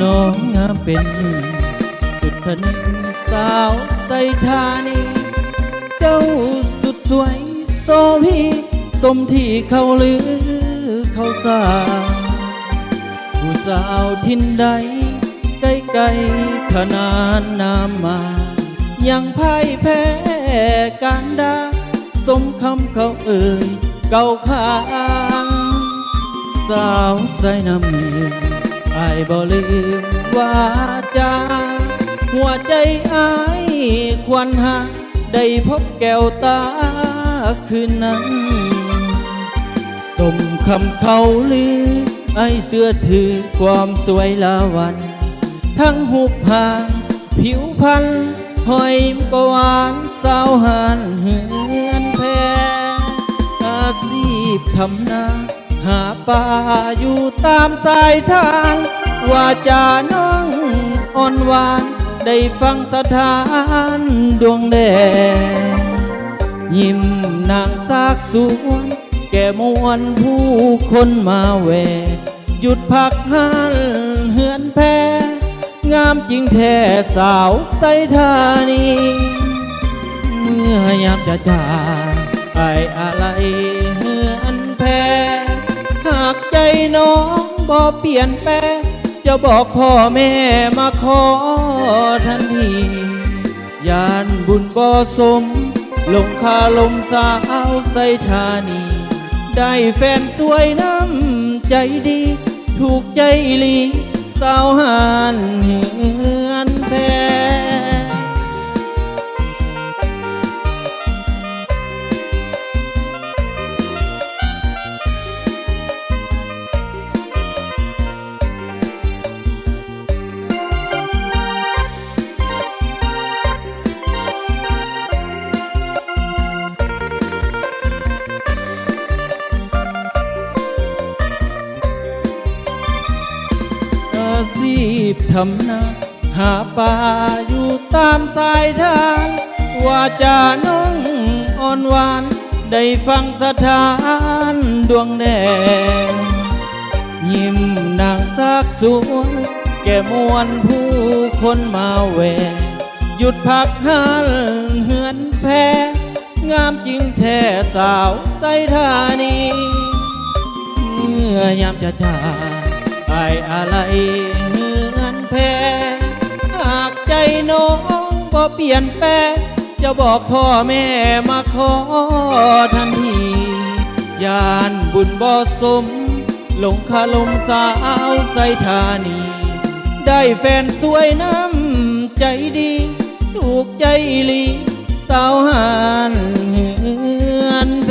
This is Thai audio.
น้องงามเป็นสุดทนิสาวใส่ธานีเจ้าสุดสวยโซพีสมที่เขาลือเขาสาผู้สาวทินใดไกลไกลขนานนามมายังพ่ายแพ้การด่าสมคำเขาเอ่ยเก่าข้างสาวใส่น้ำมืออายบ่ลืมว่าจาหัวใจอายควันหาได้พบแก้วตาคืนนั้นสมคำเขาลือไอเสื้อถือความสวยลาวันทั้งหุบหางผิวพรรณหอยมก็หวานสาวหานเหือนแพอาชีพทำนาหาปลาอยู่ตามสายทานว่าจาน้องอ่อนหวานได้ฟังสถานดวงแดงยิ้มนางซากสวนแก่มวนผู้คนมาแวกหยุดพักหันเหือนแพงามจริงแท้สาวใส่ธานีเมื่อยามจะจากไอ้อะไรเหือนแพหากใจน้องบ่เปลี่ยนแปลจะบอกพ่อแม่มาขอทันทียานบุญบ่สมลงคาลมสาวใส่ธานีได้แฟนสวยน้ำใจดีถูกใจอีหลีสาวหานเหือนแพอาชีพทำนาหาปลาอยู่ตามสายทานว่าจาน้องอ่อนหวานได้ฟังสถานดวงแดงยิ้มนางซากสวนแก่มวนผู้คนมาแวกหยุดพักหันเหือนแพงามจริงแท้สาวใส่ธานีเมื่อยามจะจากไอ้อะไรเหือนแพหากใจน้องบ่เปลี่ยนแปลจะบอกพ่อแม่มาขอทันทียานบุญบ่สมลงคาลมสาวใส่ธานีได้แฟนสวยน้ำใจดีถูกใจอีหลีสาวหานเหือนแพ